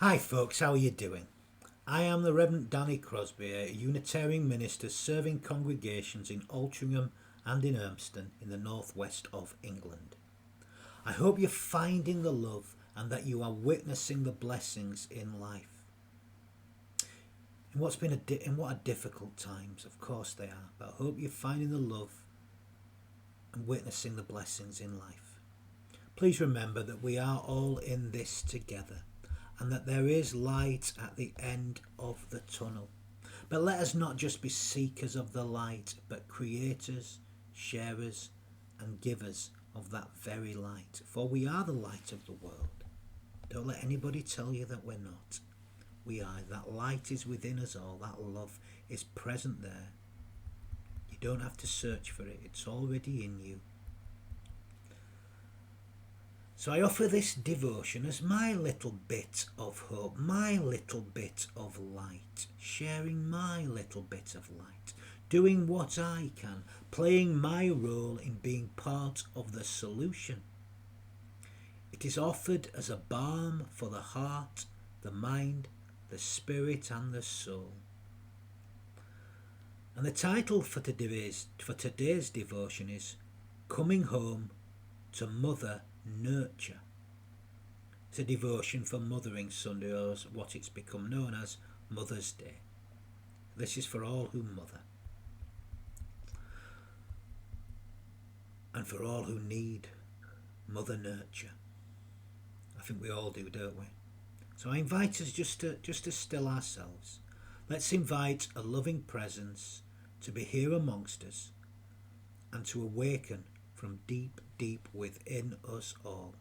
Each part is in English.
Hi folks, how are you doing? I am the Reverend Danny Crosby, a Unitarian minister serving congregations in Altrincham and in Urmston in the northwest of England. I hope you're finding the love and that you are witnessing the blessings in life. In what are difficult times, of course they are, but I hope you're finding the love and witnessing the blessings in life. Please remember that we are all in this together, and that there is light at the end of the tunnel. But let us not just be seekers of the light, but creators, sharers, and givers of that very light. For we are the light of the world. Don't let anybody tell you that we're not. We are. That light is within us all. That love is present there. You don't have to search for it. It's already in you. So I offer this devotion as my little bit of hope, my little bit of light, sharing my little bit of light, doing what I can, playing my role in being part of the solution. It is offered as a balm for the heart, the mind, the spirit and the soul. And the title for today's devotion is Coming Home to Mother Nurture. It's a devotion for Mothering Sunday, or what it's become known as Mother's Day. This is for all who mother and for all who need mother nurture. I think we all do, don't we? So I invite us just to still ourselves. Let's invite a loving presence to be here amongst us and to awaken from deep, deep within us all.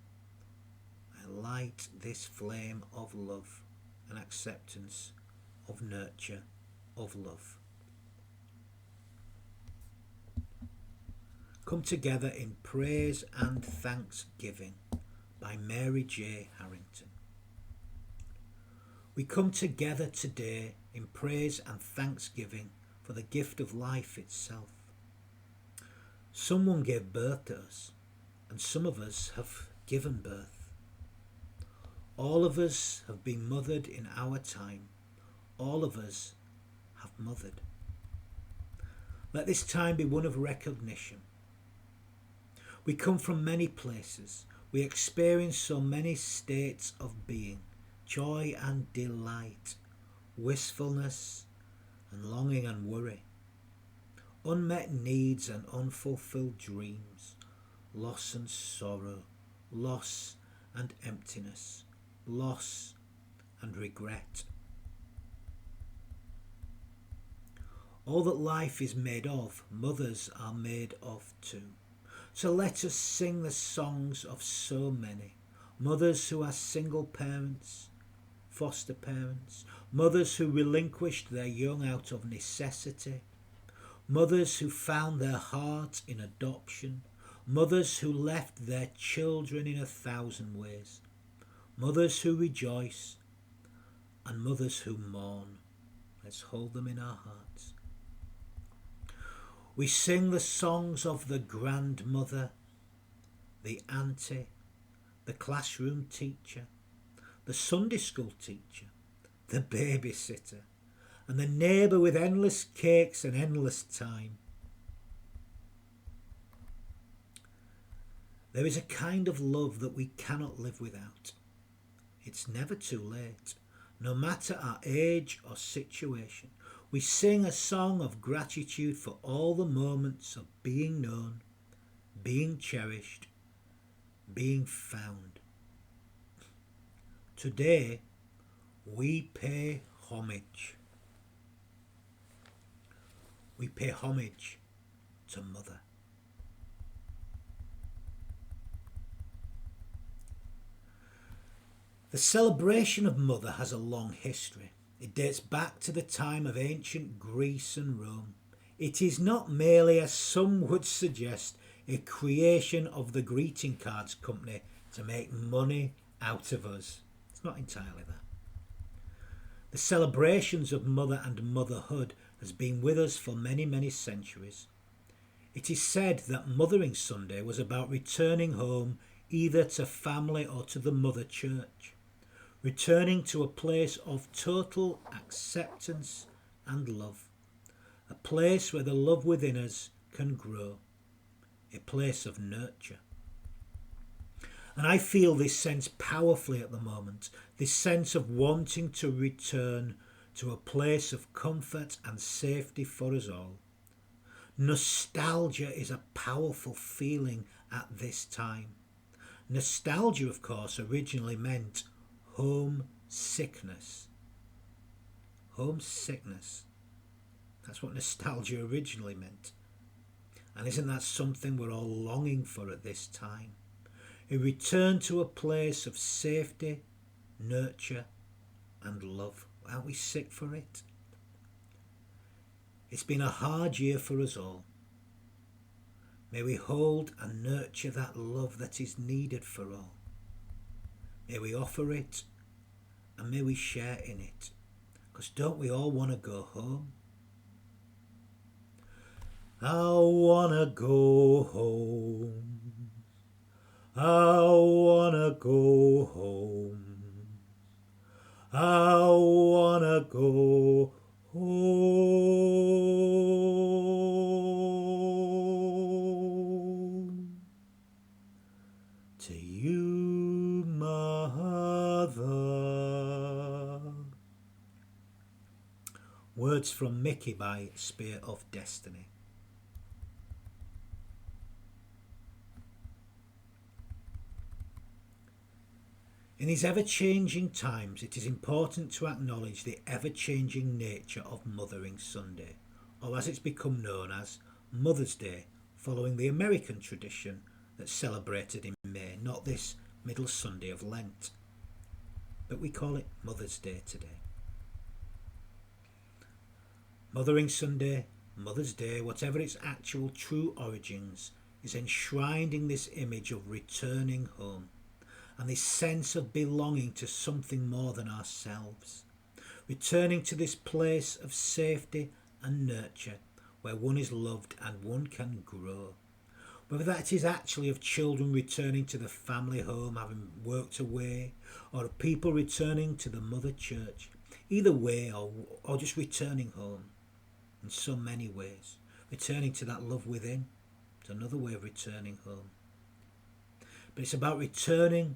I light this flame of love and acceptance, of nurture, of love. Come together in praise and thanksgiving by Mary J. Harrington. We come together today in praise and thanksgiving for the gift of life itself. Someone gave birth to us, and some of us have given birth. All of us have been mothered in our time. All of us have mothered. Let this time be one of recognition. We come from many places. We experience so many states of being, joy and delight, wistfulness and longing and worry, unmet needs and unfulfilled dreams, loss and sorrow, loss and emptiness, loss and regret. All that life is made of, mothers are made of too. So let us sing the songs of so many. Mothers who are single parents, foster parents, mothers who relinquished their young out of necessity, mothers who found their heart in adoption, mothers who left their children in 1,000 ways, mothers who rejoice, and mothers who mourn. Let's hold them in our hearts. We sing the songs of the grandmother, the auntie, the classroom teacher, the Sunday school teacher, the babysitter, and the neighbour with endless cakes and endless time. There is a kind of love that we cannot live without. It's never too late, no matter our age or situation. We sing a song of gratitude for all the moments of being known, being cherished, being found. Today, we pay homage. We pay homage to Mother. The celebration of Mother has a long history. It dates back to the time of ancient Greece and Rome. It is not merely, as some would suggest, a creation of the greeting cards company to make money out of us. It's not entirely that. The celebrations of mother and motherhood has been with us for many, many centuries. It is said that Mothering Sunday was about returning home either to family or to the mother church. returning to a place of total acceptance and love, a place where the love within us can grow, a place of nurture. And I feel this sense powerfully at the moment, this sense of wanting to return to a place of comfort and safety for us all. Nostalgia is a powerful feeling at this time. Nostalgia, of course, originally meant homesickness. Homesickness. That's what nostalgia originally meant. And isn't that something we're all longing for at this time? A return to a place of safety, nurture and love. Aren't we sick for it? It's been a hard year for us all. May we hold and nurture that love that is needed for all. May we offer it and may we share in it. Because don't we all want to go home? I want to go home. I want to go home. I want to go home. To you, mother. Words from Mickey by Spear of Destiny. In these ever-changing times, it is important to acknowledge the ever-changing nature of Mothering Sunday, or as it's become known as Mother's Day, following the American tradition that's celebrated in May, not this middle Sunday of Lent. But we call it Mother's Day today. Mothering Sunday, Mother's Day, whatever its actual true origins, is enshrined in this image of returning home, and this sense of belonging to something more than ourselves, returning to this place of safety and nurture where one is loved and one can grow. Whether that is actually of children returning to the family home having worked away, or of people returning to the mother church, either way, or just returning home in so many ways. Returning to that love within is another way of returning home. But it's about returning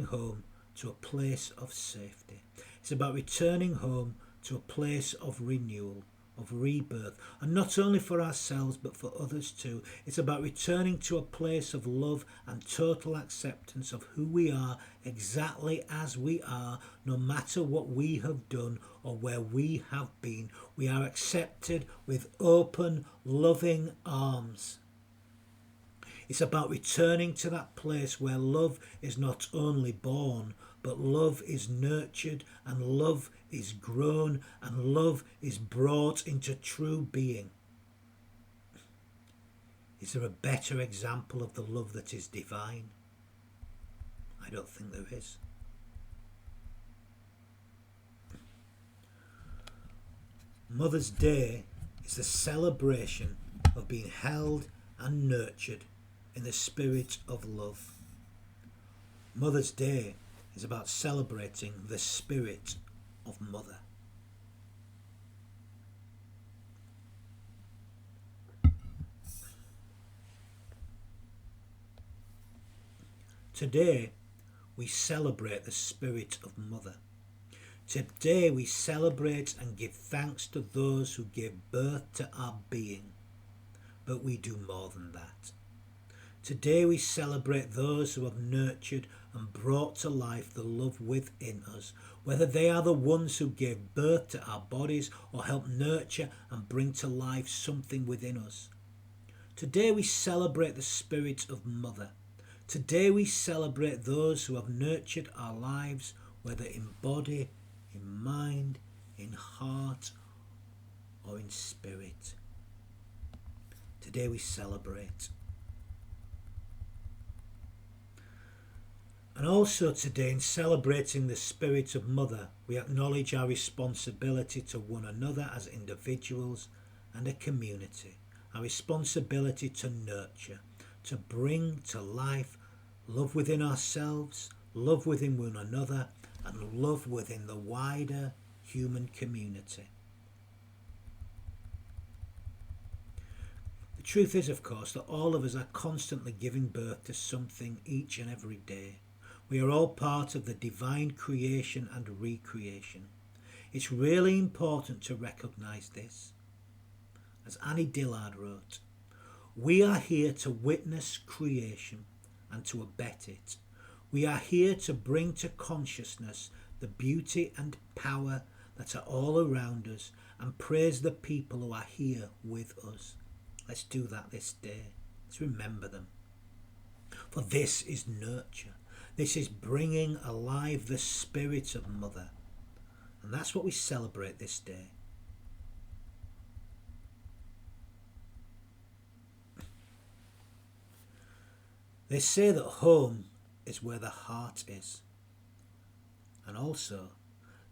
home to a place of safety. It's about returning home to a place of renewal, of rebirth, and not only for ourselves but for others too. It's about returning to a place of love and total acceptance of who we are exactly as we are, no matter what we have done or where we have been. We are accepted with open, loving arms. It's about returning to that place where love is not only born, but love is nurtured and love is grown and love is brought into true being. Is there a better example of the love that is divine? I don't think there is. Mother's Day is the celebration of being held and nurtured in the spirit of love. Mother's Day is about celebrating the spirit of mother. Today we celebrate the spirit of mother. Today we celebrate and give thanks to those who gave birth to our being. But we do more than that. Today we celebrate those who have nurtured and brought to life the love within us, whether they are the ones who gave birth to our bodies or helped nurture and bring to life something within us. Today we celebrate the spirit of mother. Today we celebrate those who have nurtured our lives, whether in body, in mind, in heart, or in spirit. Today we celebrate. And also today, in celebrating the spirit of mother, we acknowledge our responsibility to one another as individuals and a community. Our responsibility to nurture, to bring to life love within ourselves, love within one another, and love within the wider human community. The truth is, of course, that all of us are constantly giving birth to something each and every day. We are all part of the divine creation and recreation. It's really important to recognise this. As Annie Dillard wrote, we are here to witness creation and to abet it. We are here to bring to consciousness the beauty and power that are all around us and praise the people who are here with us. Let's do that this day. Let's remember them. For this is nurture. This is bringing alive the spirit of Mother. And that's what we celebrate this day. They say that home is where the heart is. And also,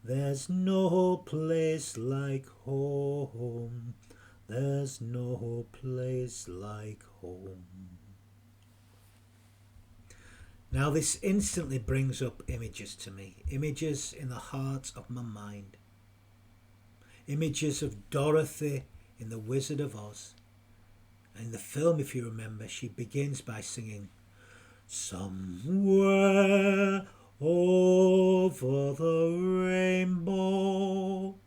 there's no place like home. There's no place like home. Now this instantly brings up images to me. Images in the heart of my mind. Images of Dorothy in The Wizard of Oz. And in the film, if you remember, she begins by singing, "Somewhere over the rainbow."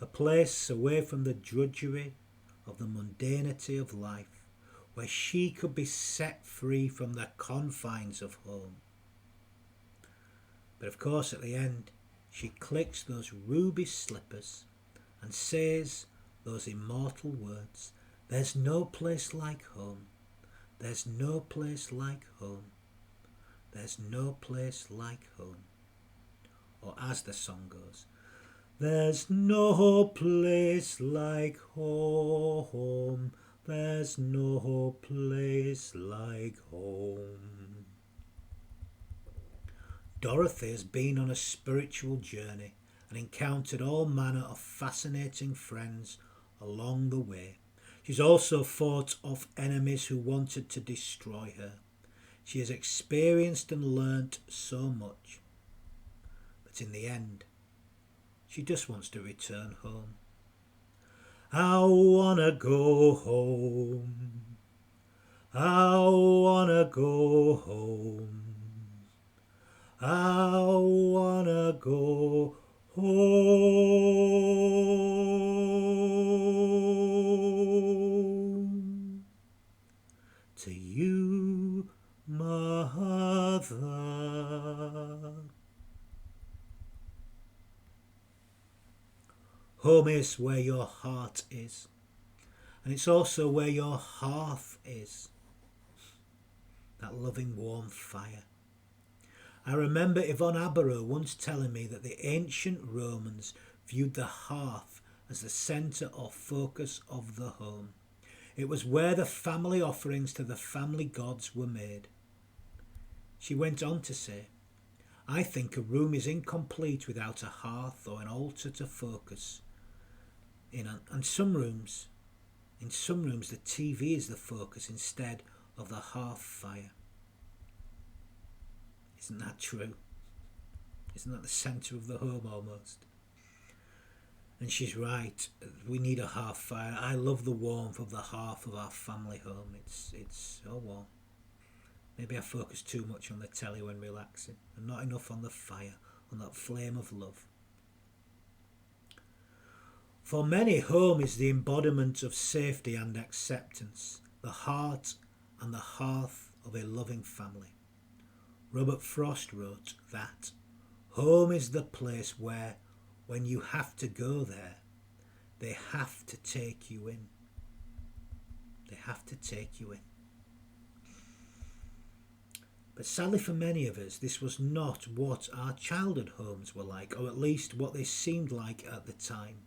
A place away from the drudgery of the mundanity of life, where she could be set free from the confines of home. But of course at the end she clicks those ruby slippers and says those immortal words, "There's no place like home. There's no place like home. There's no place like home." Or as the song goes, "There's no place like home. There's no place like home." Dorothy has been on a spiritual journey and encountered all manner of fascinating friends along the way. She's also fought off enemies who wanted to destroy her. She has experienced and learnt so much. But in the end, she just wants to return home. "I wanna go home. I wanna go home. I wanna go home to you, Mother." Home is where your heart is, and it's also where your hearth is. That loving warm fire. I remember Yvonne Aberow once telling me that the ancient Romans viewed the hearth as the centre or focus of the home. It was where the family offerings to the family gods were made. She went on to say, "I think a room is incomplete without a hearth or an altar to focus in, and in some rooms the TV is the focus instead of the hearth fire." Isn't that true? Isn't that the centre of the home almost? And she's right. We need a hearth fire. I love the warmth of the hearth of our family home. It's so warm. Maybe I focus too much on the telly when relaxing and not enough on the fire, on that flame of love. For many, home is the embodiment of safety and acceptance, the heart and the hearth of a loving family. Robert Frost wrote that home is the place where, when you have to go there, they have to take you in. They have to take you in. But sadly for many of us, this was not what our childhood homes were like, or at least what they seemed like at the time.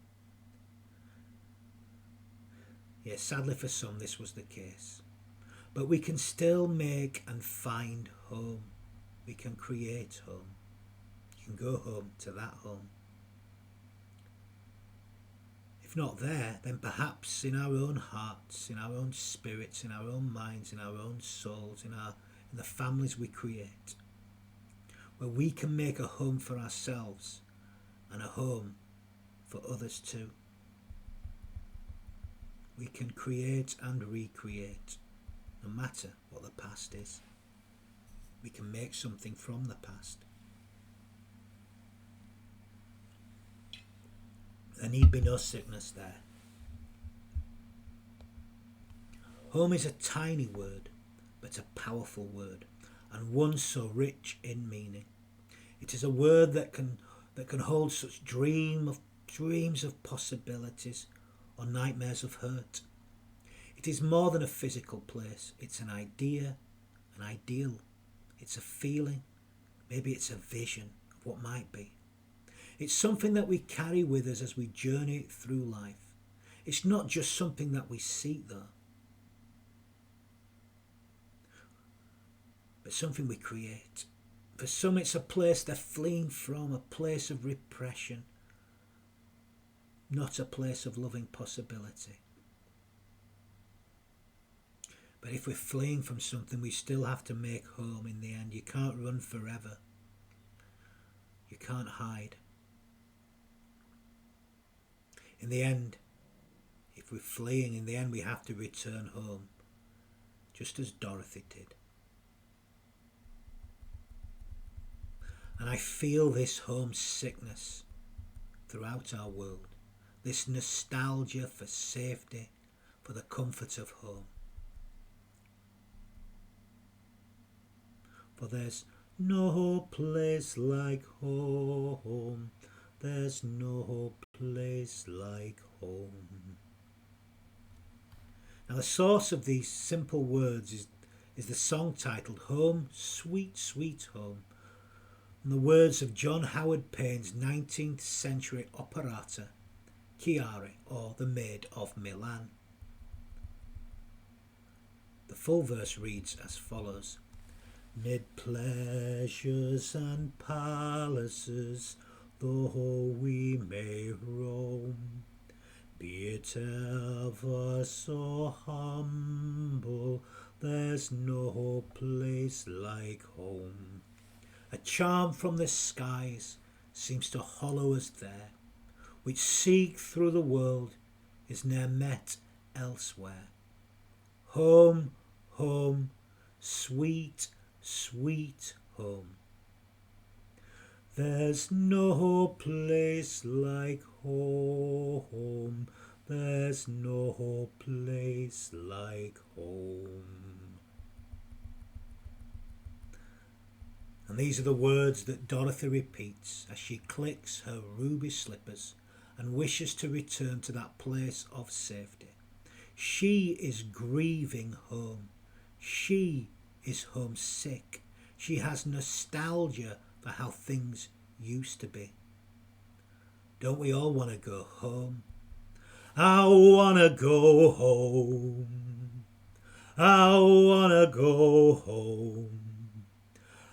Yes, sadly for some this was the case. But we can still make and find home. We can create home. You can go home to that home. If not there, then perhaps in our own hearts, in our own spirits, in our own minds, in our own souls, in our in the families we create, where we can make a home for ourselves and a home for others too. We can create and recreate, no matter what the past is. We can make something from the past. There need be no sickness there. Home is a tiny word, but a powerful word, and one so rich in meaning. It is a word that can hold such dreams of possibilities or nightmares of hurt. It is more than a physical place. It's an idea, an ideal. It's a feeling. Maybe it's a vision of what might be. It's something that we carry with us as we journey through life. It's not just something that we seek though, but something we create. For some it's a place they're fleeing from, a place of repression, not a place of loving possibility. But if we're fleeing from something, we still have to make home in the end. You can't run forever. You can't hide. In the end, if we're fleeing, in the end we have to return home, just as Dorothy did. And I feel this homesickness throughout our world, this nostalgia for safety, for the comfort of home. For there's no place like home, there's no place like home. Now the source of these simple words is the song titled Home, Sweet, Sweet Home, and the words of John Howard Payne's 19th century operetta, Chiara, or The Maid of Milan. The full verse reads as follows. Mid pleasures and palaces, though we may roam, be it ever so humble, there's no place like home. A charm from the skies seems to hollow us there, which seek through the world is ne'er met elsewhere. Home, home, sweet, sweet home. There's no place like home, there's no place like home. And these are the words that Dorothy repeats as she clicks her ruby slippers and wishes to return to that place of safety. She is grieving home. She is homesick. She has nostalgia for how things used to be. Don't we all want to go home? I want to go home. I want to go home.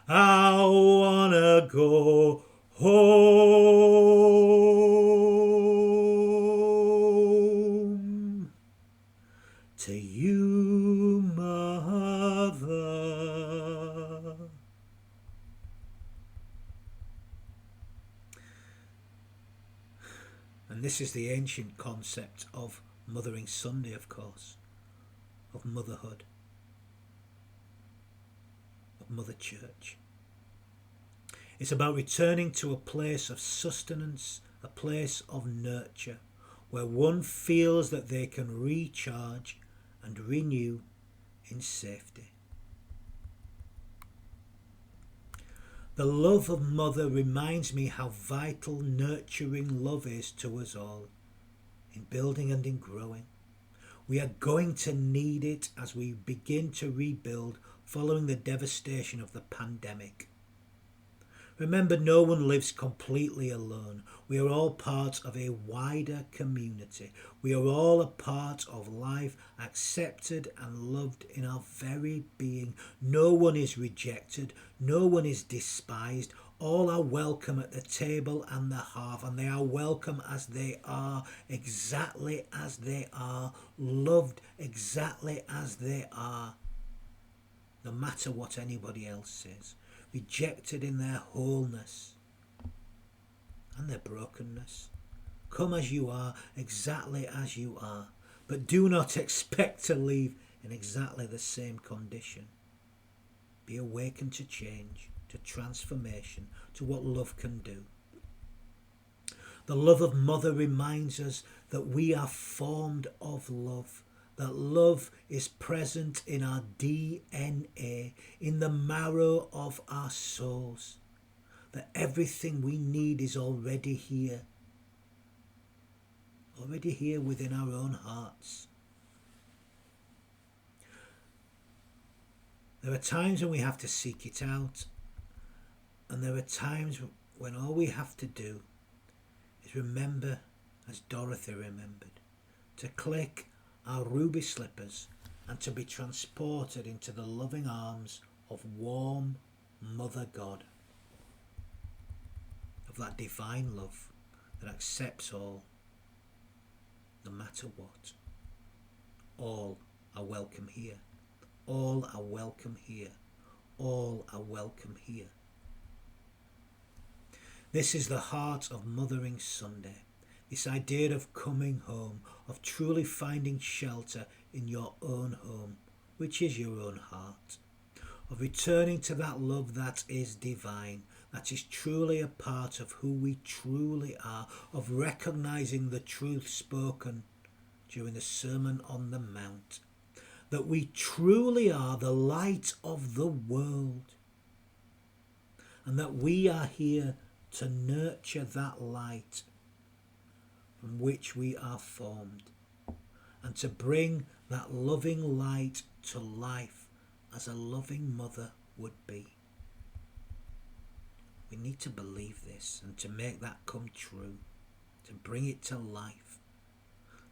I want to go home to you, Mother. And this is the ancient concept of Mothering Sunday, of course, of motherhood, of Mother Church. It's about returning to a place of sustenance, a place of nurture, where one feels that they can recharge and renew in safety. The love of Mother reminds me how vital nurturing love is to us all, in building and in growing. We are going to need it as we begin to rebuild following the devastation of the pandemic. Remember, no one lives completely alone. We are all part of a wider community. We are all a part of life, accepted and loved in our very being. No one is rejected. No one is despised. All are welcome at the table and the hearth, and they are welcome as they are, exactly as they are, loved exactly as they are. no matter what anybody else says, rejected in their wholeness and their brokenness. Come as you are, exactly as you are, but do not expect to leave in exactly the same condition. Be awakened to change, to transformation, to what love can do. The love of Mother reminds us that we are formed of love, that love is present in our DNA, in the marrow of our souls, that everything we need is already here within our own hearts. There are times when we have to seek it out, and there are times when all we have to do is remember, as Dorothy remembered, to click our ruby slippers and to be transported into the loving arms of warm Mother God, of that divine love that accepts all, no matter what. All are welcome here. All are welcome here. All are welcome here. This is the heart of Mothering Sunday. This idea of coming home, of truly finding shelter in your own home, which is your own heart, of returning to that love that is divine, that is truly a part of who we truly are, of recognizing the truth spoken during the Sermon on the Mount, that we truly are the light of the world, and that we are here to nurture that light from which we are formed, and to bring that loving light to life as a loving mother would be. We need to believe this and to make that come true, to bring it to life.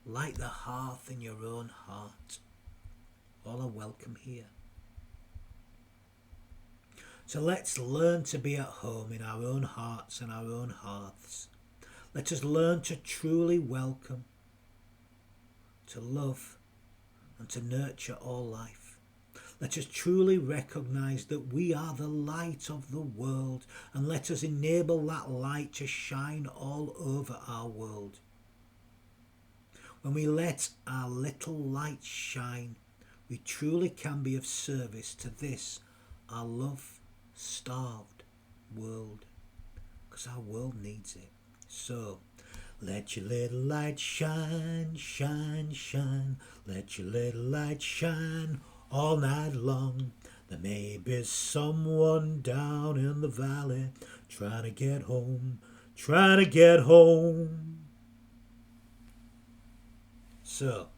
Light the hearth in your own heart. All are welcome here. So let's learn to be at home in our own hearts and our own hearths. Let us learn to truly welcome, to love and to nurture all life. Let us truly recognise that we are the light of the world, and let us enable that light to shine all over our world. When we let our little light shine, we truly can be of service to this, our love-starved world, because our world needs it. So, let your little light shine, shine, shine. Let your little light shine all night long. There may be someone down in the valley trying to get home, trying to get home. So,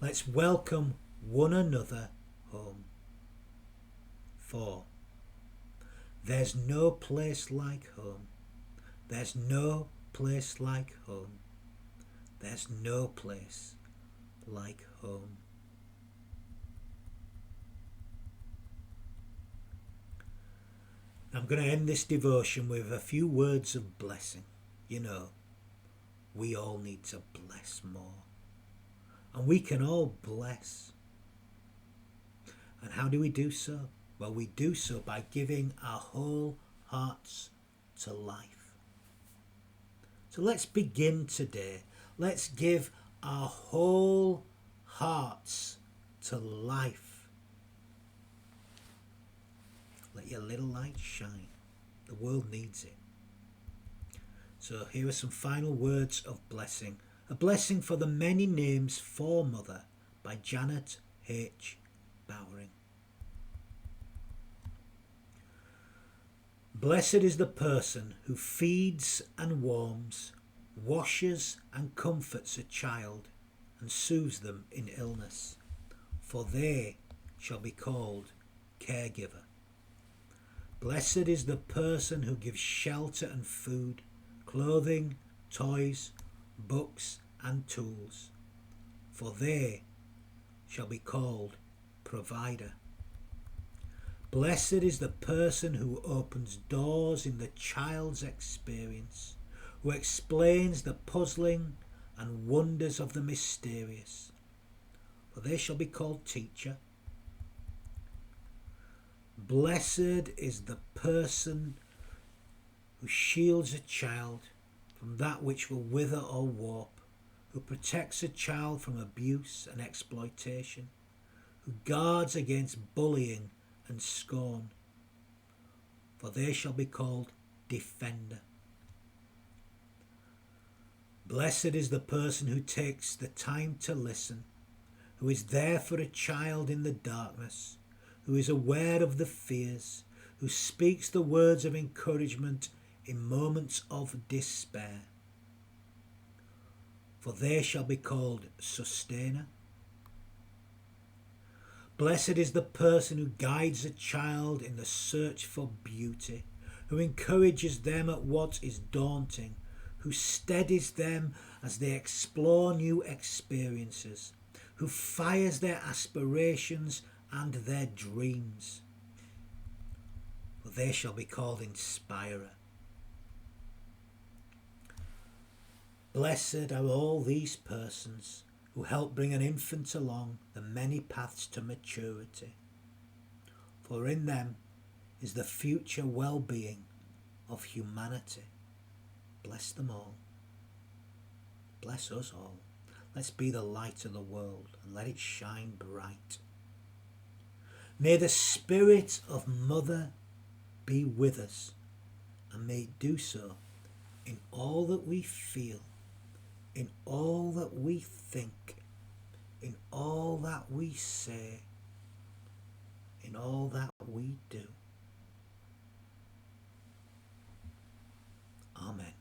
let's welcome one another home. For there's no place like home. There's no place like home. There's no place like home. I'm going to end this devotion with a few words of blessing. You know, we all need to bless more. And we can all bless. And how do we do so? Well, we do so by giving our whole hearts to life. So let's begin today. Let's give our whole hearts to life. Let your little light shine. The world needs it. So here are some final words of blessing. A blessing for the many names for Mother by Janet H. Bowering. Blessed is the person who feeds and warms, washes and comforts a child, and soothes them in illness, for they shall be called caregiver. Blessed is the person who gives shelter and food, clothing, toys, books and tools, for they shall be called provider. Blessed is the person who opens doors in the child's experience, who explains the puzzling and wonders of the mysterious, for they shall be called teacher. Blessed is the person who shields a child from that which will wither or warp, who protects a child from abuse and exploitation, who guards against bullying and scorn, for they shall be called defender. Blessed is the person who takes the time to listen, who is there for a child in the darkness, who is aware of the fears, who speaks the words of encouragement in moments of despair. For they shall be called sustainer. Blessed is the person who guides a child in the search for beauty, who encourages them at what is daunting, who steadies them as they explore new experiences, who fires their aspirations and their dreams. For they shall be called inspirer. Blessed are all these persons who help bring an infant along the many paths to maturity, for in them is the future well-being of humanity. Bless them all. Bless us all. Let's be the light of the world and let it shine bright. May the spirit of Mother be with us, and may it do so in all that we feel, in all that we think, in all that we say, in all that we do. Amen.